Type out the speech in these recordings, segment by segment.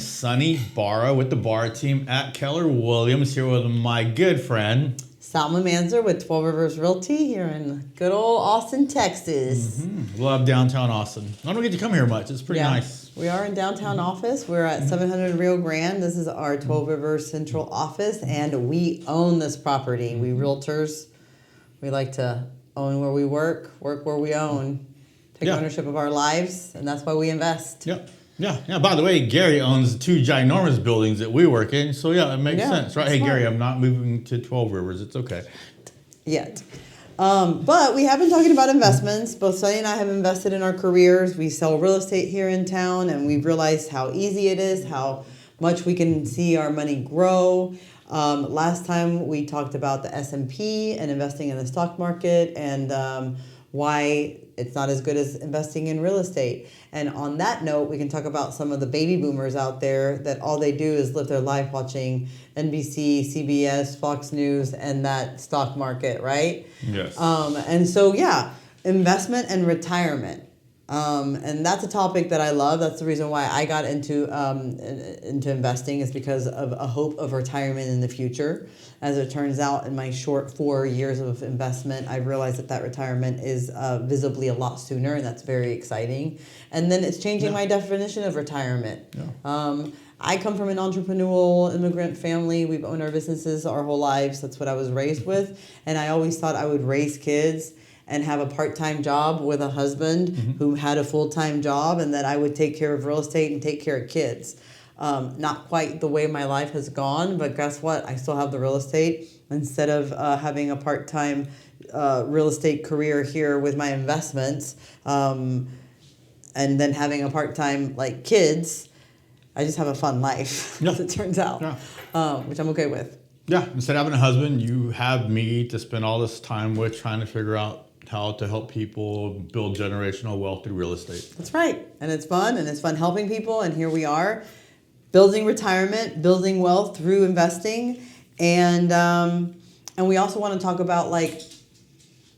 Sonny Barra with the Barra team at Keller Williams, here with my good friend Salma Manzer with 12 Rivers Realty here in good old Austin, Texas. Love downtown Austin. I don't get to come here much. It's pretty nice. We are in downtown office. We're at 700 Rio Grande. This is our 12 Rivers Central office, and we own this property. We realtors, we like to own where we work where we own, take ownership of our lives, and that's why we invest. Yeah. By the way, Gary owns 2 ginormous buildings that we work in, so it makes sense, right? Hey, smart. Gary, I'm not moving to 12 Rivers. It's okay. Yet. But we have been talking about investments. Both Sonny and I have invested in our careers. We sell real estate here in town, and we've realized how easy it is, how much we can see our money grow. Last time we talked about the S&P and investing in the stock market, and why it's not as good as investing in real estate. And on that note, we can talk about some of the baby boomers out there that all they do is live their life watching NBC, CBS, Fox News, and that stock market, right? Yes. And so, investment and retirement. And that's a topic that I love. That's the reason why I got into investing, is because of a hope of retirement in the future. As it turns out, in my short 4 years of investment, I realized that retirement is visibly a lot sooner, and that's very exciting. And then it's changing my definition of retirement. I come from an entrepreneurial immigrant family. We've owned our businesses our whole lives. That's what I was raised with. And I always thought I would raise kids and have a part-time job with a husband who had a full-time job, and that I would take care of real estate and take care of kids. Not quite the way my life has gone, but guess what? I still have the real estate. Instead of having a part-time real estate career here with my investments, and then having a part-time kids, I just have a fun life, as it turns out, which I'm okay with. Yeah, instead of having a husband, you have me to spend all this time with, trying to figure out how to help people build generational wealth through real estate. That's right. And it's fun helping people. And here we are, building retirement, building wealth through investing. And we also want to talk about,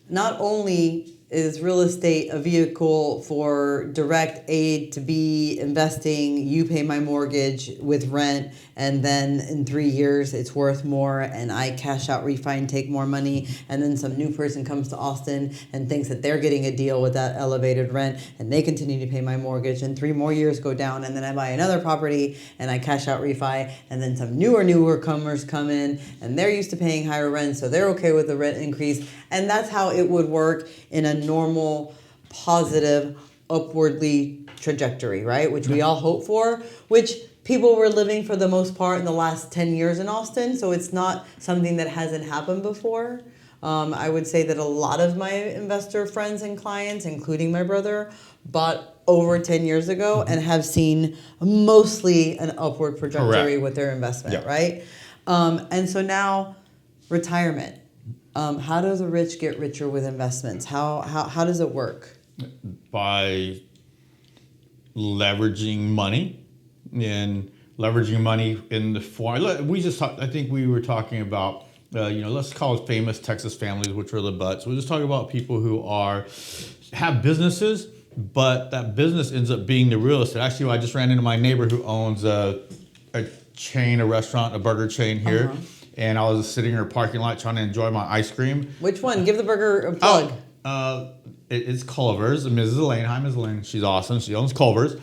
not only is real estate a vehicle for direct aid to be investing, you pay my mortgage with rent, and then in 3 years it's worth more, and I cash out, refi, and take more money, and then some new person comes to Austin and thinks that they're getting a deal with that elevated rent, and they continue to pay my mortgage, and 3 more years go down, and then I buy another property and I cash out, refi, and then some newer comers come in, and they're used to paying higher rent, so they're okay with the rent increase. And that's how it would work in a normal, positive, upwardly trajectory, right? Which we all hope for, which people were living for the most part in the last 10 years in Austin. So it's not something that hasn't happened before. I would say that a lot of my investor friends and clients, including my brother, bought over 10 years ago and have seen mostly an upward trajectory with their investment, right? And so now, retirement. How does the rich get richer with investments? How does it work? By leveraging money, and leveraging money in the form. We just talked. I think we were talking about let's call it famous Texas families, which are the butts. We're just talking about people who have businesses, but that business ends up being the real estate. Actually, I just ran into my neighbor who owns a restaurant, a burger chain here. And I was sitting in her parking lot trying to enjoy my ice cream. Which one? Give the burger a plug. It's Culver's. Mrs. Elaine. Hi, Mrs. Elaine. She's awesome. She owns Culver's.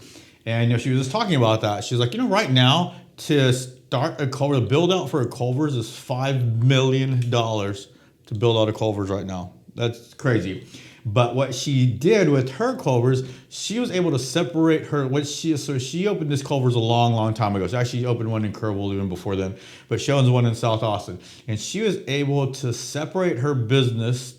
And she was just talking about that. She's like, right now, to start a Culver's, the build out for a Culver's is $5 million to build out a Culver's right now. That's crazy. But what she did with her Culver's, she was able to separate so she opened this Culver's a long time ago. She actually opened one in Kerrville even before then, but she owns one in South Austin. And she was able to separate her business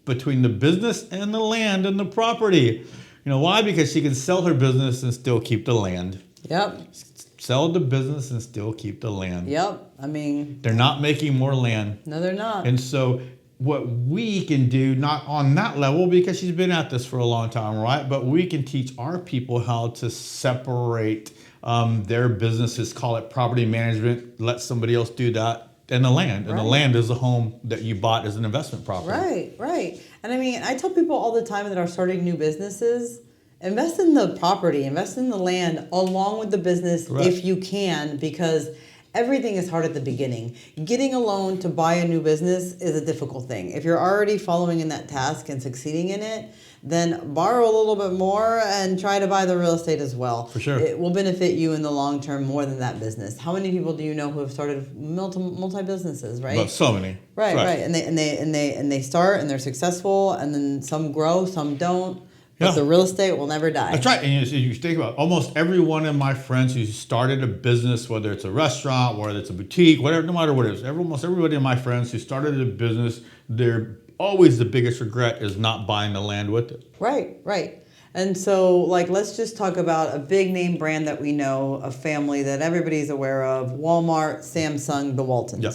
between the business and the land and the property. Why? Because she can sell her business and still keep the land. Yep. Sell the business and still keep the land. Yep. I mean, they're not making more land. No, they're not. And so what we can do, not on that level because she's been at this for a long time, right? But we can teach our people how to separate their businesses, call it property management, let somebody else do that, and the land. And the land is the home that you bought as an investment property. Right. And I mean, I tell people all the time that are starting new businesses invest in the property, invest in the land along with the business Correct. if you can, because everything is hard at the beginning. Getting a loan to buy a new business is a difficult thing. If you're already following in that task and succeeding in it, then borrow a little bit more and try to buy the real estate as well. For sure. It will benefit you in the long term more than that business. How many people do you know who have started multi businesses, right? But so many. Right. And they start and they're successful, and then some grow, some don't. But Yeah. the real estate will never die. That's right. And you think about almost every one of my friends who started a business, whether it's a restaurant, whether it's a boutique, whatever, no matter what it is, almost everybody of my friends who started a business, they're always the biggest regret is not buying the land with it. Right. And so, like, let's just talk about a big name brand that we know, a family that everybody's aware of: Walmart, Samsung, the Waltons. Yep.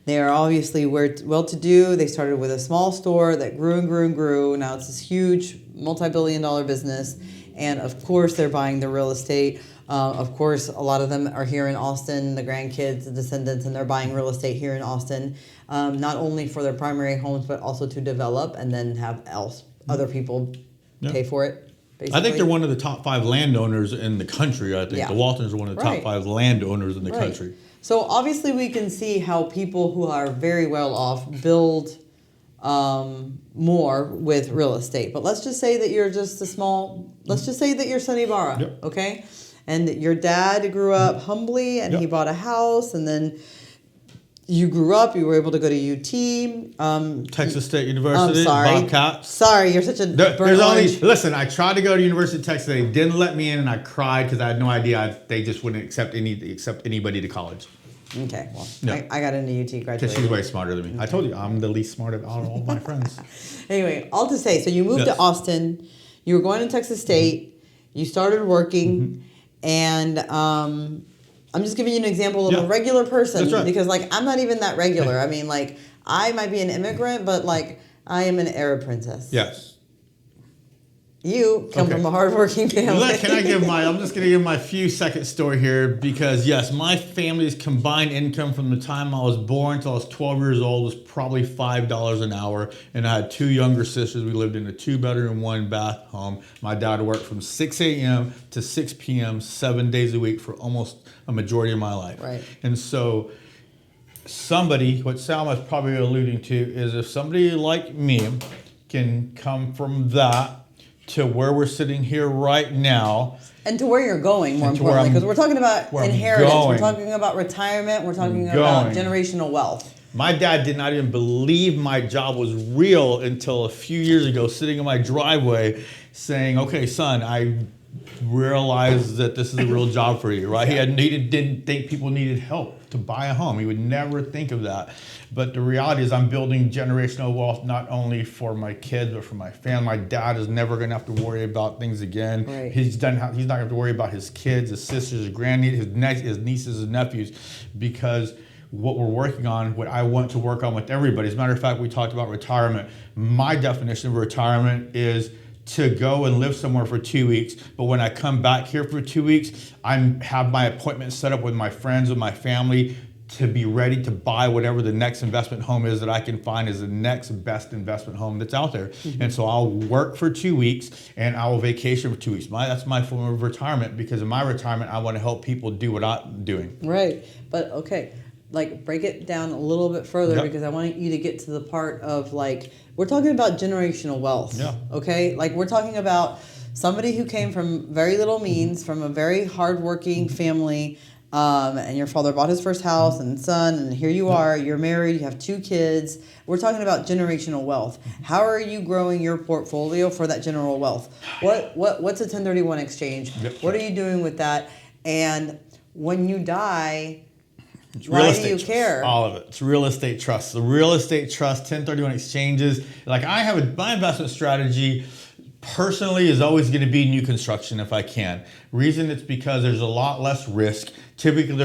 They are obviously well-to-do. They started with a small store that grew and grew and grew. Now it's this huge multi-billion-dollar business. And of course, they're buying the real estate. Of course, a lot of them are here in Austin, the grandkids, the descendants, and they're buying real estate here in Austin, not only for their primary homes, but also to develop and then have other people pay for it. Basically. I think they're one of the top 5 landowners in the country. I think Yeah. the Waltons are one of the top 5 landowners in the country. So obviously we can see how people who are very well off build more with real estate. But let's just say that you're let's just say that you're Sonny Barra, Yep. okay? And that your dad grew up humbly and he bought a house, and then you grew up, you were able to go to UT. Texas State University, sorry. Bobcats. Sorry, you're such a There's burnt only, orange. listen, I tried to go to University of Texas. They didn't let me in, and I cried because I had no idea they just wouldn't accept anybody to college. Okay, well, Yeah. I got into UT, Because graduated. she's way smarter than me. I told you, I'm the least smart of all my friends. Anyway, all to say, so you moved Yes. to Austin, you were going to Texas State, you started working, and I'm just giving you an example of a regular person. That's right. Because, like, I'm not even that regular. I mean, like, I might be an immigrant, but, like, I am an Arab princess. Yes. You come from a hardworking family. I'm just going to give my few second story here because, yes, my family's combined income from the time I was born till I was 12 years old was probably $5 an hour. And I had 2 younger sisters. We lived in a 2-bedroom, 1-bath home. My dad worked from 6 a.m. to 6 p.m. 7 days a week for almost a majority of my life. Right. And so what Salma's probably alluding to is if somebody like me can come from that to where we're sitting here right now. And to where you're going, more And to where importantly, I'm- because we're talking about where I'm inheritance, we're going. talking about retirement, we're talking about going. generational wealth. My dad did not even believe my job was real until a few years ago, sitting in my driveway saying, okay, son, I realized that this is a real job for you, right? Yeah. He didn't think people needed help to buy a home. He would never think of that. But the reality is I'm building generational wealth not only for my kids, but for my family. My dad is never going to have to worry about things again. Right. He's not going to have to worry about his kids, his sisters, his grandnieces, his nieces, his nephews, because what we're working on, what I want to work on with everybody. As a matter of fact, we talked about retirement. My definition of retirement is to go and live somewhere for 2 weeks, but when I come back here for 2 weeks, I have my appointment set up with my friends, with my family, to be ready to buy whatever the next investment home is that I can find is the next best investment home that's out there. Mm-hmm. And so I'll work for 2 weeks and I will vacation for 2 weeks. That's my form of retirement, because in my retirement, I want to help people do what I'm doing. Right. But okay, like, break it down a little bit further, Yep. because I want you to get to the part of, like, we're talking about generational wealth. Yeah. Okay? Like, we're talking about somebody who came from very little means, from a very hardworking family, and your father bought his first house and son, and here you are, you're married, you have 2 kids. We're talking about generational wealth. How are you growing your portfolio for that general wealth? What's a 1031 exchange? Yep. What are you doing with that? And when you die, It's why real do estate you trust. care? All of it. It's real estate trust. The real estate trust, 1031 exchanges. Like, I have my investment strategy personally is always going to be new construction if I can. Reason it's because there's a lot less risk. Typically,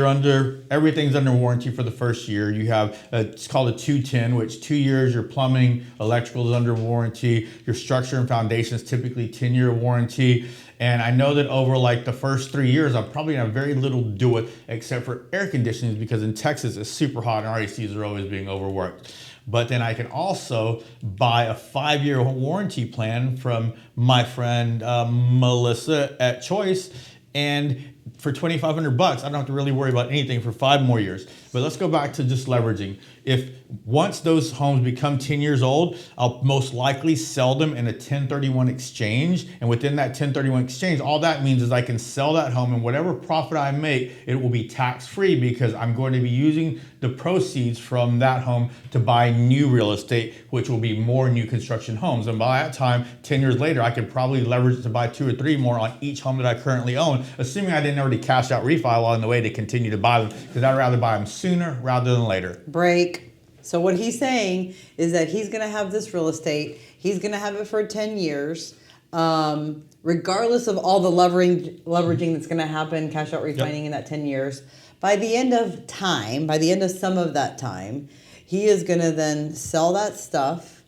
everything's under warranty for the first year. You have, it's called a 210, which 2 years, your plumbing, electrical is under warranty. Your structure and foundation is typically 10-year warranty. And I know that over like the first 3 years, I'm probably gonna have very little to do with except for air conditioning because in Texas it's super hot and our ACs are always being overworked. But then I can also buy a 5-year warranty plan from my friend Melissa at Choice, and for $2,500, I don't have to really worry about anything for 5 more years. But let's go back to just leveraging. If once those homes become 10 years old, I'll most likely sell them in a 1031 exchange. And within that 1031 exchange, all that means is I can sell that home, and whatever profit I make, it will be tax-free because I'm going to be using the proceeds from that home to buy new real estate, which will be more new construction homes. And by that time, 10 years later, I could probably leverage to buy 2 or 3 more on each home that I currently own, assuming I didn't already cash out refi along the way to continue to buy them, because I'd rather buy them sooner rather than later. Break. So what he's saying is that he's going to have this real estate. He's going to have it for 10 years, regardless of all the leveraging that's going to happen, cash out refining in that 10 years. By the end of time, by the end of some of that time, he is going to then sell that stuff,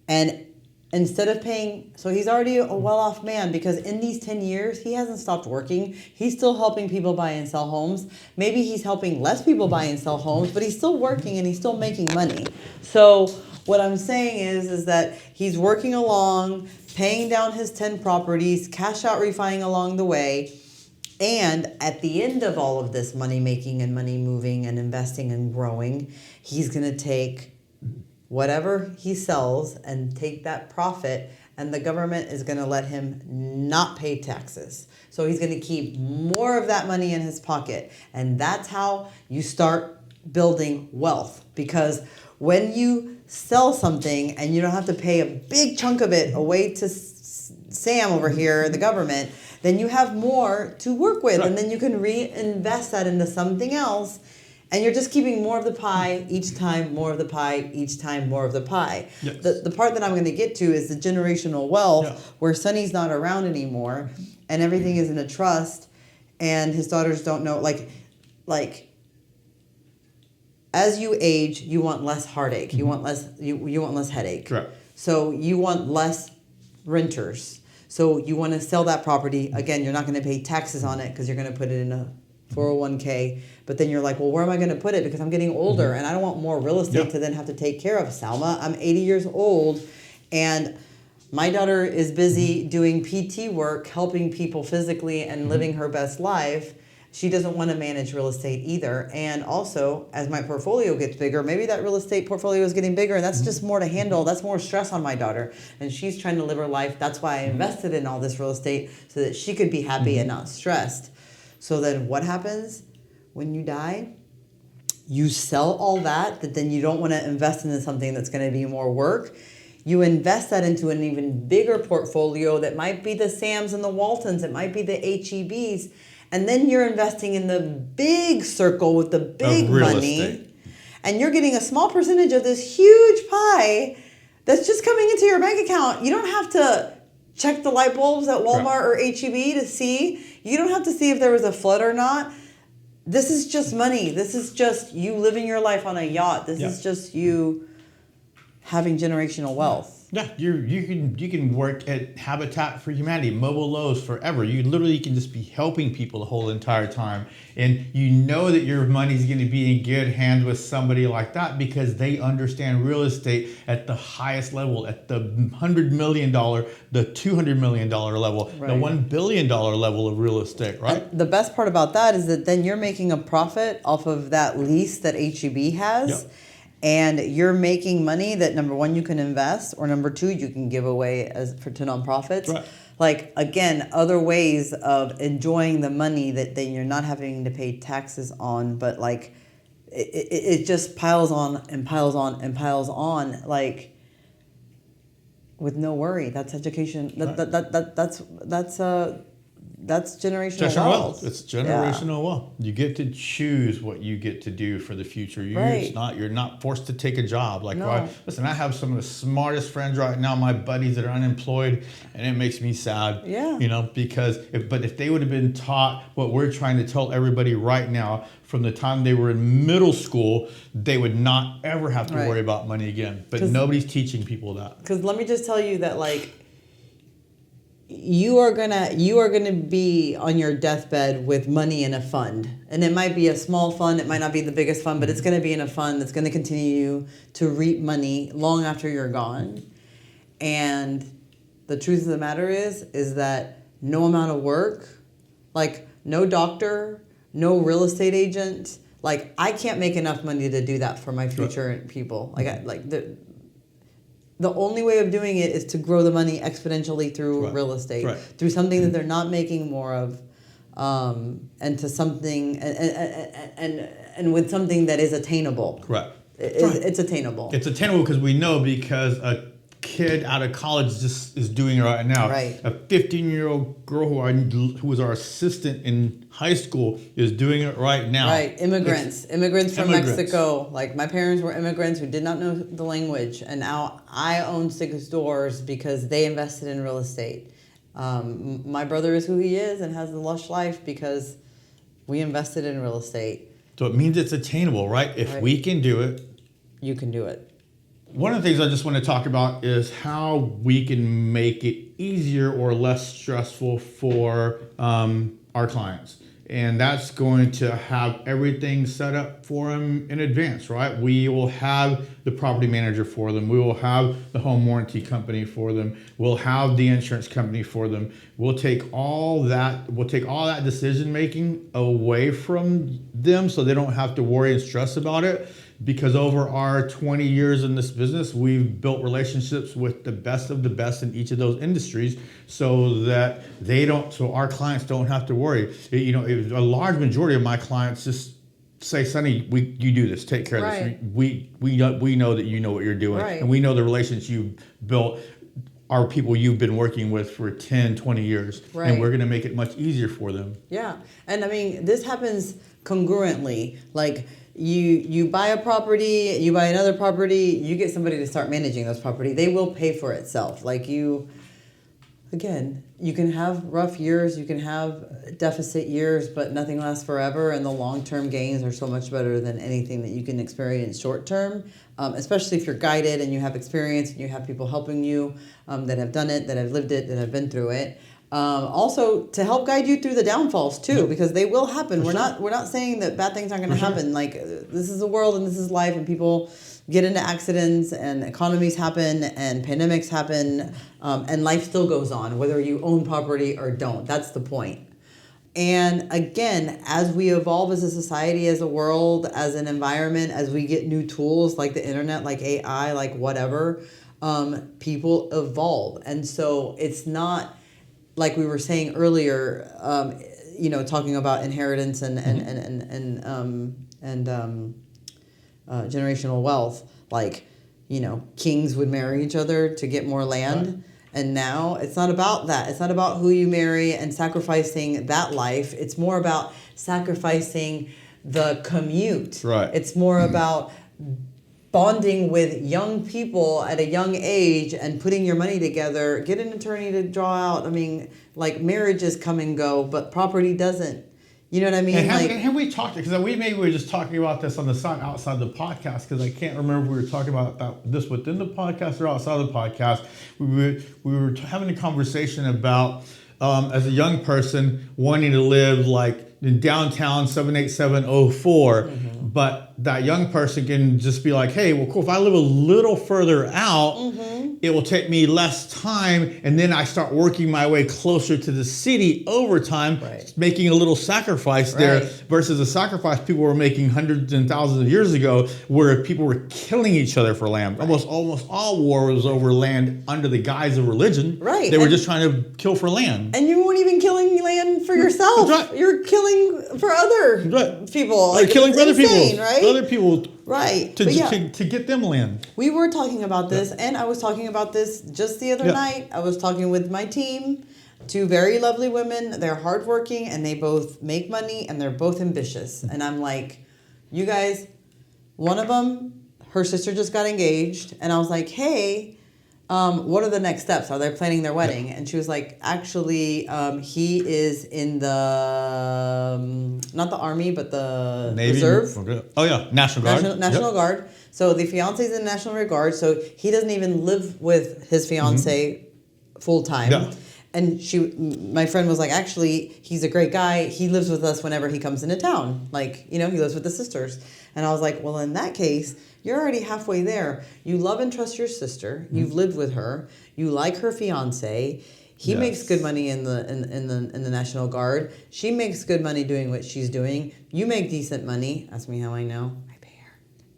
and instead of paying, so he's already a well-off man because in these 10 years, he hasn't stopped working. He's still helping people buy and sell homes. Maybe he's helping less people buy and sell homes, but he's still working and he's still making money. So what I'm saying is that he's working along, paying down his 10 properties, cash out refining along the way. And at the end of all of this money making and money moving and investing and growing, he's going to take whatever he sells and take that profit, and the government is going to let him not pay taxes. So he's going to keep more of that money in his pocket. And that's how you start building wealth, because when you sell something and you don't have to pay a big chunk of it away to Sam over here, the government, then you have more to work with, and then you can reinvest that into something else. And you're just keeping more of the pie each time, more of the pie each time, more of the pie. Yes. The part that I'm going to get to is the generational wealth, where Sonny's not around anymore, and everything is in a trust, and his daughters don't know. Like as you age, you want less heartache. You want less. You want less headache. Correct. So you want less renters. So you want to sell that property. Again, you're not going to pay taxes on it because you're going to put it in a 401k, but then you're like, well, where am I going to put it? Because I'm getting older and I don't want more real estate to then have to take care of. Salma, I'm 80 years old and my daughter is busy doing PT work, helping people physically and living her best life. She doesn't want to manage real estate either. And also, as my portfolio gets bigger, maybe that real estate portfolio is getting bigger and that's just more to handle. That's more stress on my daughter. And she's trying to live her life. That's why I invested in all this real estate so that she could be happy and not stressed. So then what happens when you die? You sell all that then you don't want to invest into something that's going to be more work. You invest that into an even bigger portfolio that might be the Sams and the Waltons. It might be the HEBs. And then you're investing in the big circle with the big money. Estate. And you're getting a small percentage of this huge pie that's just coming into your bank account. You don't have to check the light bulbs at Walmart or HEB to see. You don't have to see if there was a flood or not. This is just money. This is just you living your life on a yacht. This is just you having generational wealth. Yeah, you can work at Habitat for Humanity, Mobile Lowe's forever. You literally can just be helping people the whole entire time. And you know that your money's going to be in good hands with somebody like that because they understand real estate at the highest level, at the $100 million, the $200 million level, the $1 billion level of real estate, right? And the best part about that is that then you're making a profit off of that lease that HEB has. Yep. And you're making money that, number one, you can invest, or number two, you can give away to nonprofits. Right. Like, again, other ways of enjoying the money that you're not having to pay taxes on, but like it just piles on and piles on and piles on, like with no worry. That's education. That's generational wealth. It's generational wealth. You get to choose what you get to do for the future. You're not forced to take a job. Like, listen, I have some of the smartest friends right now, my buddies that are unemployed, and it makes me sad. Yeah. You know, because if they would have been taught what we're trying to tell everybody right now from the time they were in middle school, they would not ever have to worry about money again. But nobody's teaching people that. Because let me just tell you that, like, you are gonna be on your deathbed with money in a fund, and it might be a small fund, it might not be the biggest fund, but it's gonna be in a fund that's gonna continue to reap money long after you're gone. And the truth of the matter is that no amount of work, like no doctor, no real estate agent, like I can't make enough money to do that for my future people. The only way of doing it is to grow the money exponentially through real estate, through something that they're not making more of, and to something and with something that is attainable. Correct. It's attainable. It's attainable because a kid out of college just is doing it right now. Right. A 15-year-old girl who was our assistant in high school is doing it right now. Right. Immigrants from Mexico. Like my parents were immigrants who did not know the language, and now I own 6 stores because they invested in real estate. My brother is who he is and has the lush life because we invested in real estate. So it means it's attainable, right? If we can do it, you can do it. One of the things I just want to talk about is how we can make it easier or less stressful for our clients. And that's going to have everything set up for them in advance, right? We will have the property manager for them. We will have the home warranty company for them. We'll have the insurance company for them. We'll take all that decision making away from them so they don't have to worry and stress about it. Because over our 20 years in this business, we've built relationships with the best of the best in each of those industries so that our clients don't have to worry. A large majority of my clients just say, Sonny, you do this, take care of this. We know that you know what you're doing. Right. And we know the relationships you've built are people you've been working with for 10, 20 years. Right. And we're going to make it much easier for them. Yeah. And I mean, this happens congruently. Like, you buy a property, you buy another property, you get somebody to start managing those property. They will pay for itself. Like you can have rough years, you can have deficit years, but nothing lasts forever. And the long-term gains are so much better than anything that you can experience short-term, especially if you're guided and you have experience and you have people helping you that have done it, that have lived it, that have been through it. Also to help guide you through the downfalls too, because they will happen. We're not saying that bad things aren't going to happen. Like this is the world and this is life, and people get into accidents and economies happen and pandemics happen, and life still goes on whether you own property or don't. That's the point. And again, as we evolve as a society, as a world, as an environment, as we get new tools like the internet, like AI, like whatever, people evolve, and so it's not. Like we were saying earlier, talking about inheritance and generational wealth. Like, kings would marry each other to get more land. Right. And now it's not about that. It's not about who you marry and sacrificing that life. It's more about sacrificing the commute. Right. It's more about bonding with young people at a young age and putting your money together. Get an attorney to draw out. I mean, like marriages come and go, but property doesn't. You know what I mean? And have we talked, because we were just talking about this on the side outside the podcast, because I can't remember if we were talking about this within the podcast or outside of the podcast. We were having a conversation about as a young person wanting to live like in downtown 78704, but that young person can just be like, hey, well, cool, if I live a little further out, it will take me less time, and then I start working my way closer to the city over time, making a little sacrifice there, versus a sacrifice people were making hundreds and thousands of years ago, where people were killing each other for land. Almost all war was over land under the guise of religion. Right. They were just trying to kill for land. And you weren't even killing land for yourself. Right. You're killing for other people. Like killing for other people. Right? Other people. Right. To get them land. We were talking about this, and I was talking about this just the other night. I was talking with my team, 2 very lovely women. They're hardworking, and they both make money, and they're both ambitious. And I'm like, you guys, one of them, her sister just got engaged, and I was like, hey, what are the next steps? Are they planning their wedding? And she was like, actually, he is in the, not the Army, but the Navy, Reserve. Okay. Oh, yeah, National Guard. National Guard. So the fiance is in National Guard, so he doesn't even live with his fiance full time. Yeah. And my friend was like, actually, he's a great guy. He lives with us whenever he comes into town. Like, he lives with the sisters. And I was like, well, in that case, you're already halfway there. You love and trust your sister. You've lived with her. You like her fiance. He makes good money in the National Guard. She makes good money doing what she's doing. You make decent money. Ask me how I know. I pay her.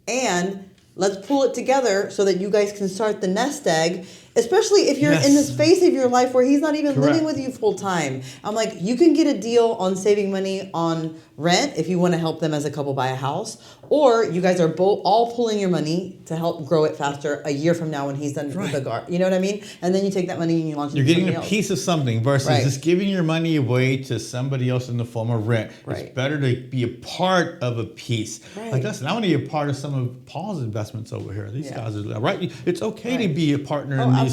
And let's pull it together so that you guys can start the nest egg, especially if you're in the space of your life where he's not even living with you full time. I'm like, you can get a deal on saving money on rent if you want to help them as a couple buy a house, or you guys are both all pulling your money to help grow it faster a year from now when he's done with the guard. You know what I mean? And then you take that money and you launch it. You're getting a piece of something versus just giving your money away to somebody else in the form of rent. It's better to be a part of a piece. Like, listen, I want to be a part of some of Paul's investments over here. These guys are right. It's okay to be a partner in these.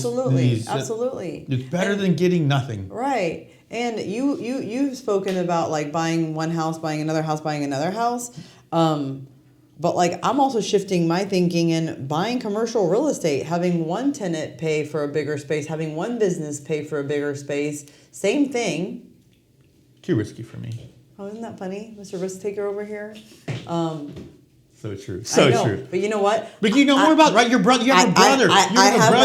Absolutely. It's better than getting nothing. Right. And you've spoken about like buying one house, buying another house, buying another house. But like, I'm also shifting my thinking and buying commercial real estate, having one tenant pay for a bigger space, having one business pay for a bigger space. Same thing. Too risky for me. Oh, isn't that funny? Mr. Risk Taker over here. So true. So true. But you know what? But you know more about, right? Your brother, you have a brother.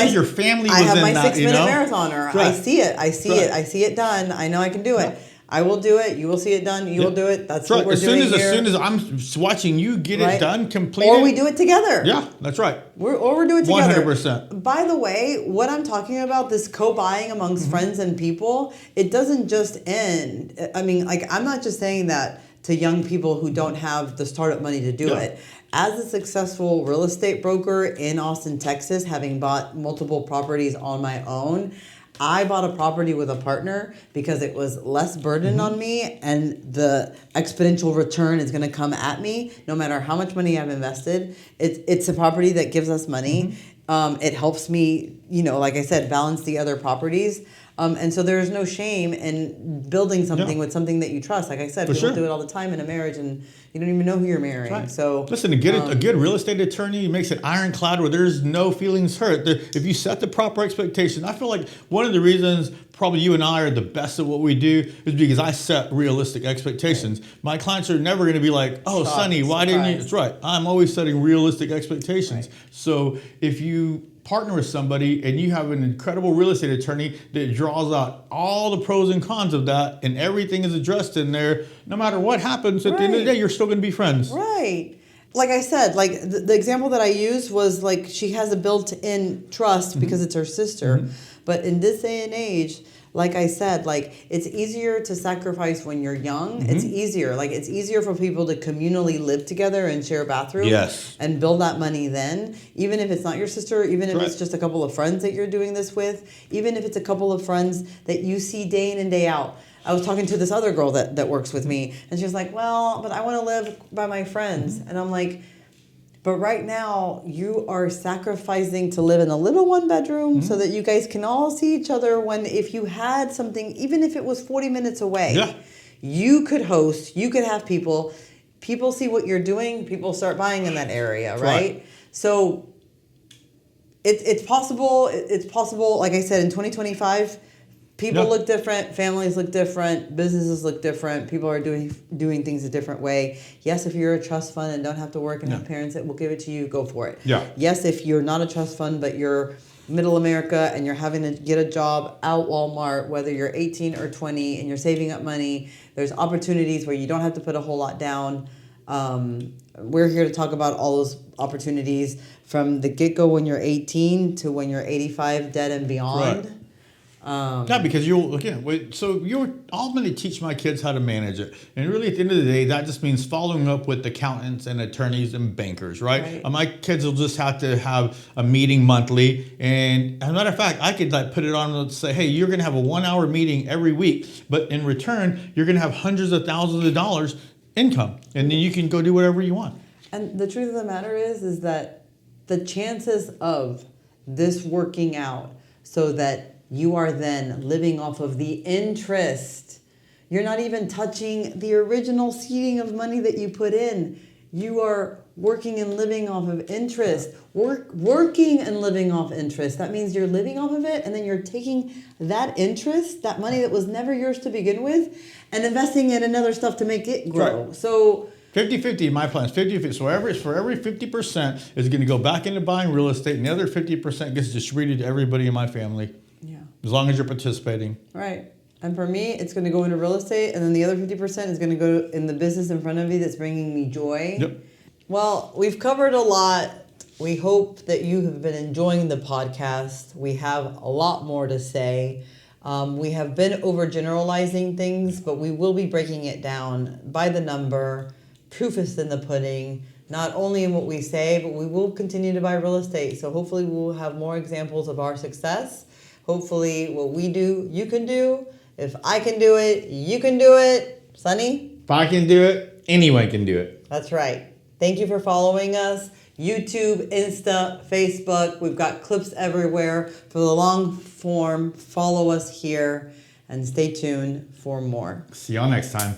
Your family was in that, I have my 6-minute marathoner. Right. I see it done. I know I can do it. I will do it. You will see it done. You will do it. That's what we're doing here. As soon as I'm watching you get it done, completed. Or we do it together. Yeah, that's right. We're doing it together. 100%. By the way, what I'm talking about, this co-buying amongst friends and people, it doesn't just end. I mean, like, I'm not just saying that to young people who don't have the startup money to do it. As a successful real estate broker in Austin, Texas, having bought multiple properties on my own, I bought a property with a partner because it was less burden on me, and the exponential return is going to come at me no matter how much money I've invested. It's a property that gives us money. It helps me, like I said, balance the other properties. And so there's no shame in building something with something that you trust. Like I said, people do it all the time in a marriage, and you don't even know who you're marrying. Right. So listen, to get a good real estate attorney makes it ironclad where there's no feelings hurt. If you set the proper expectations, I feel like one of the reasons probably you and I are the best at what we do is because I set realistic expectations. Right. My clients are never going to be like, "Oh, Sonny, why didn't you?" That's right. I'm always setting realistic expectations. Right. So if you partner with somebody and you have an incredible real estate attorney that draws out all the pros and cons of that, and everything is addressed in there, no matter what happens, at the end of the day, you're still going to be friends. Right. Like I said, like the example that I used was like she has a built-in trust because it's her sister. But in this day and age, like I said, like it's easier to sacrifice when you're young. It's easier. Like it's easier for people to communally live together and share a bathroom and build that money then. Even if it's not your sister, even if it's just a couple of friends that you're doing this with, even if it's a couple of friends that you see day in and day out. I was talking to this other girl that works with me, and she was like, well, but I want to live by my friends. And I'm like, but right now you are sacrificing to live in a little one bedroom so that you guys can all see each other when if you had something, even if it was 40 minutes away, you could host, you could have people see what you're doing, people start buying in that area, right? So it's possible, like I said, in 2025, people look different, families look different, businesses look different, people are doing things a different way. Yes, if you're a trust fund and don't have to work and have parents that will give it to you, go for it. Yes, if you're not a trust fund but you're middle America and you're having to get a job out Walmart, whether you're 18 or 20 and you're saving up money, there's opportunities where you don't have to put a whole lot down. We're here to talk about all those opportunities from the get-go when you're 18 to when you're 85, dead and beyond. Right. Because you're all going to teach my kids how to manage it. And really, at the end of the day, that just means following up with accountants and attorneys and bankers, right? My kids will just have to have a meeting monthly. And as a matter of fact, I could put it on and say, hey, you're going to have a 1-hour meeting every week. But in return, you're going to have hundreds of thousands of dollars income. And then you can go do whatever you want. And the truth of the matter is that the chances of this working out so that you are then living off of the interest. You're not even touching the original seeding of money that you put in. You are working and living off of interest. Working and living off interest. That means you're living off of it, and then you're taking that interest, that money that was never yours to begin with, and investing it in other stuff to make it grow. Right. So 50-50, my plan is 50-50. So for every 50% is going to go back into buying real estate, and the other 50% gets distributed to everybody in my family. yeah. As long as you're participating. Right. And for me, it's going to go into real estate, and then the other 50% is going to go in the business in front of me that's bringing me joy. Yep. Well, we've covered a lot. We hope that you have been enjoying the podcast. We have a lot more to say. We have been overgeneralizing things, but we will be breaking it down by the number. Proof is in the pudding, not only in what we say, but we will continue to buy real estate. So hopefully we'll have more examples of our success. Hopefully what we do, you can do. If I can do it, you can do it. Sonny? If I can do it, anyone can do it. That's right. Thank you for following us. YouTube, Insta, Facebook. We've got clips everywhere. For the long form, follow us here and stay tuned for more. See y'all next time.